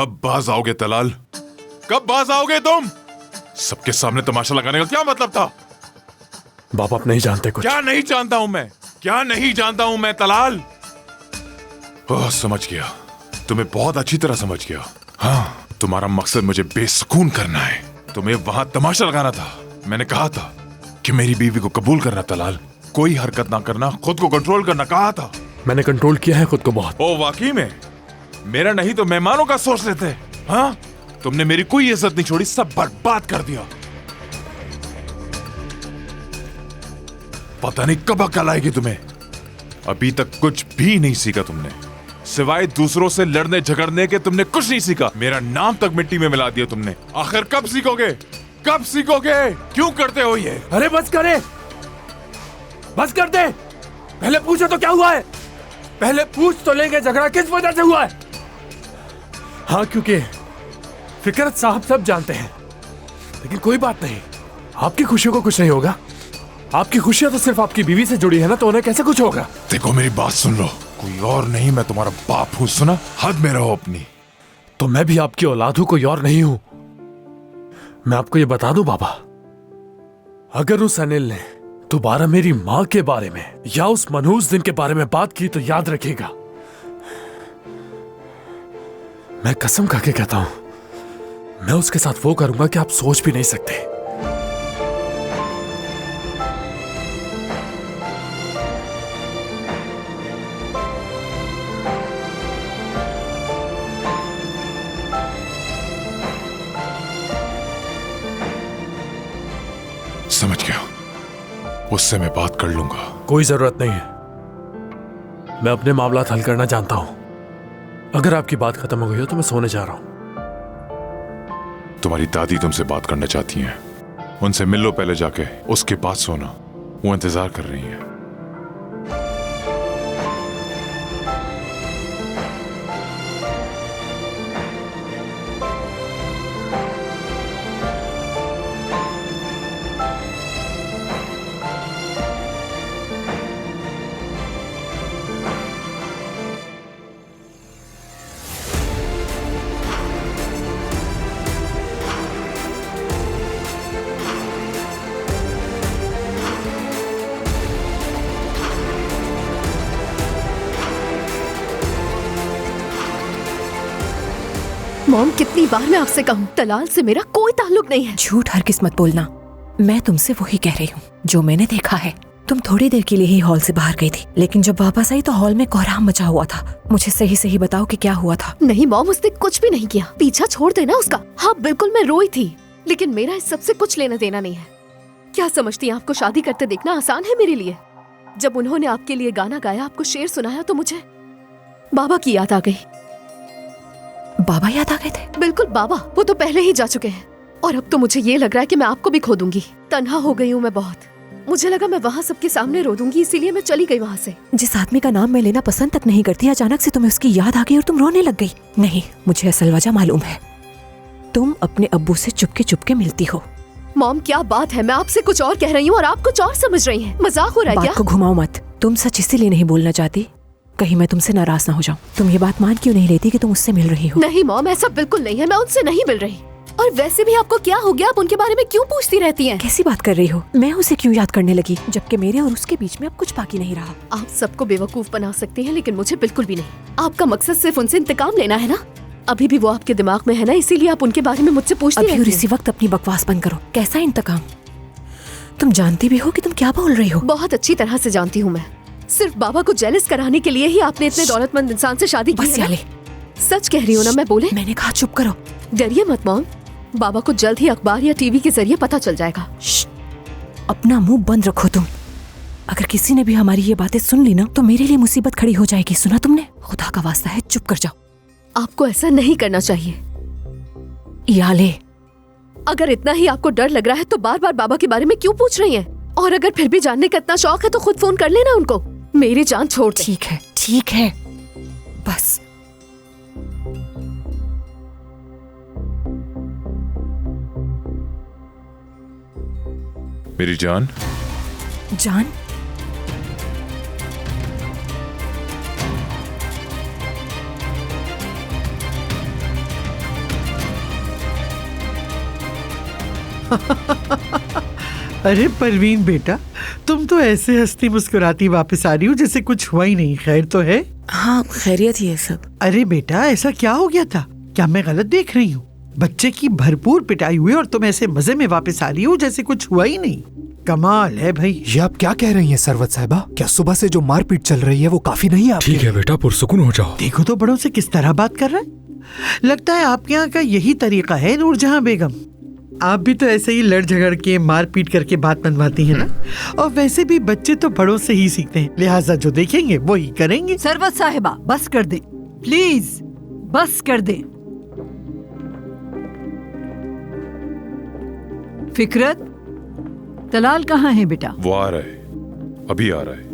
कब बाज आओगे तलाल? कब बाज आओगे तुम? सबके सामने तमाशा लगाने का क्या मतलब था? बाप आप नहीं जानते कुछ। क्या नहीं जानता हूं मैं? क्या नहीं जानता हूं मैं तलाल? ओह, समझ गया, तुम्हें बहुत अच्छी तरह समझ गया। हाँ, तुम्हारा मकसद मुझे बेसुकून करना है। तुम्हें वहां तमाशा लगाना था। मैंने कहा था कि मेरी बीवी को कबूल करना तलाल, कोई हरकत ना करना, खुद को कंट्रोल करना कहा था। मैंने कंट्रोल किया है खुद को बहुत। ओ वाकई में? मेरा नहीं तो मेहमानों का सोच लेते। हाँ, तुमने मेरी कोई इज्जत नहीं छोड़ी, सब बर्बाद कर दिया। पता नहीं कब अकल आएगी तुम्हें। अभी तक कुछ भी नहीं सीखा तुमने, सिवाय दूसरों से लड़ने झगड़ने के तुमने कुछ नहीं सीखा। मेरा नाम तक मिट्टी में मिला दिया तुमने। आखिर कब सीखोगे? कब सीखोगे? क्यों करते हो ये? अरे बस करे, बस कर दे। पहले पूछो तो क्या हुआ है? पहले पूछ तो लेंगे झगड़ा किस वजह से हुआ है। हाँ, क्योंकि फिकरत साहब सब जानते हैं, लेकिन कोई बात नहीं, आपकी खुशियों को कुछ नहीं होगा। आपकी खुशियां तो सिर्फ आपकी बीवी से जुड़ी है ना, तो उन्हें कैसे कुछ होगा? देखो मेरी बात सुन लो, कोई और नहीं, मैं तुम्हारा बाप हूं, सुना? हद में रहो अपनी। तो मैं भी आपकी औलाद हूं, कोई और नहीं हूं। मैं आपको ये बता दूं बाबा, अगर उस अनिल ने दोबारा मेरी मां के बारे में या उस मनहूस दिन के बारे में बात की तो याद रखिएगा, मैं कसम खा के कहता हूं, मैं उसके साथ वो करूंगा कि आप सोच भी नहीं सकते। समझ गया, उससे मैं बात कर लूंगा। कोई जरूरत नहीं है, मैं अपने मामला हल करना जानता हूं। अगर आपकी बात खत्म हो गई हो तो मैं सोने जा रहा हूं। तुम्हारी दादी तुमसे बात करना चाहती हैं, उनसे मिल लो पहले जाके, उसके पास सोना, वो इंतजार कर रही हैं। मॉम, कितनी बार मैं आपसे कहूँ, तलाल से मेरा कोई ताल्लुक नहीं है। झूठ हर किस्मत बोलना। मैं तुमसे वही कह रही हूँ जो मैंने देखा है। तुम थोड़ी देर के लिए ही हॉल से बाहर गई थी, लेकिन जब वापस आई तो हॉल में कोहराम मचा हुआ था। मुझे सही सही बताओ कि क्या हुआ था। नहीं मॉम, उसने कुछ भी नहीं किया, पीछा छोड़ देना उसका। हाँ बिल्कुल, मैं रोई थी, लेकिन मेरा इस सबसे कुछ लेना देना नहीं है। क्या समझती हैं, आपको शादी करते देखना आसान है मेरे लिए? जब उन्होंने आपके लिए गाना गाया, आपको शेर सुनाया, तो मुझे बाबा की याद आ गई। बाबा याद आ गए थे? बिल्कुल बाबा, वो तो पहले ही जा चुके हैं। और अब तो मुझे ये लग रहा है कि मैं आपको भी खो दूंगी। तन्हा हो गई हूँ मैं बहुत। मुझे लगा मैं वहाँ सबके सामने रो दूंगी, इसीलिए मैं चली गई वहाँ से। जिस आदमी का नाम मैं लेना पसंद तक नहीं करती, अचानक से तुम्हें उसकी याद आ गई और तुम रोने लग गई। नहीं, मुझे असल वजह मालूम है। तुम अपने अब्बू से चुपके चुपके मिलती हो। मॉम क्या बात है, मैं आपसे कुछ और कह रही हूँ और आप कुछ और समझ रही हैं। मजाक हो रहा है क्या? बात को घुमाओ मत। तुम सच इसीलिए नहीं बोलना चाहती, कहीं मैं तुमसे नाराज ना हो जाऊं। तुम ये बात मान क्यों नहीं लेती कि तुम उससे मिल रही हो? नहीं मॉम, ऐसा बिल्कुल नहीं है, मैं उनसे नहीं मिल रही। और वैसे भी आपको क्या हो गया, आप उनके बारे में क्यों पूछती रहती हैं? कैसी बात कर रही हो? मैं उसे क्यों याद करने लगी, जबकि मेरे और उसके बीच में अब कुछ बाकी नहीं रहा। आप सबको बेवकूफ बना सकती हैं, लेकिन मुझे बिल्कुल भी नहीं। आपका मकसद सिर्फ उनसे इंतकाम लेना है ना? अभी भी वो आपके दिमाग में है ना, इसीलिए आप उनके बारे में मुझसे पूछती रहती हैं। अभी इसी वक्त अपनी बकवास बंद करो। कैसा इंतकाम? तुम जानती भी हो कि तुम क्या बोल रही हो? बहुत अच्छी तरह से जानती हूँ मैं। सिर्फ बाबा को जेलस कराने के लिए ही आपने इतने दौलतमंद इंसान से शादी की है ना? सच कह रही हूँ ना मैं? बोले, मैंने कहा चुप करो। डरिए मत मॉम, बाबा को जल्द ही अखबार या टीवी के जरिए पता चल जाएगा। अपना मुंह बंद रखो तुम। अगर किसी ने भी हमारी ये बातें सुन ली ना तो मेरे लिए मुसीबत खड़ी हो जाएगी। सुना तुमने? खुदा का वास्ता है चुप कर जाओ। आपको ऐसा नहीं करना चाहिए। याले, अगर इतना ही आपको डर लग रहा है तो बार बार बाबा के बारे में क्यों पूछ रही हैं? और अगर फिर भी जानने का इतना शौक है तो खुद फोन कर लेना उनको। मेरी जान छोड़ दे। ठीक है, ठीक है, बस। मेरी जान। जान? अरे परवीन बेटा, तुम तो ऐसे हंसती मुस्कुराती वापस आ रही हो जैसे कुछ हुआ ही नहीं। खैर तो है? हाँ खैरियत ही है सब। अरे बेटा, ऐसा क्या हो गया था? क्या मैं गलत देख रही हूँ? बच्चे की भरपूर पिटाई हुई और तुम ऐसे मजे में वापस आ रही हो जैसे कुछ हुआ ही नहीं। कमाल है भाई। ये आप क्या कह रही हैं सरवत साहिबा? क्या सुबह से जो मारपीट चल रही है वो काफी नहीं है आपके ठीक है बेटा, पुरसुकून हो जाओ। देखो तो बड़ों से किस तरह बात कर रहा है। लगता है आपके यहाँ का यही तरीका है नूरजहां बेगम। आप भी तो ऐसे ही लड़ झगड़ के मार पीट करके बात मनवाती हैं ना। और वैसे भी बच्चे तो बड़ों से ही सीखते हैं, लिहाजा जो देखेंगे वो ही करेंगे। सरवत साहिबा बस कर दे प्लीज, बस कर दे। फिकरत, तलाल कहाँ है बेटा? वो आ रहा है, अभी आ रहा है।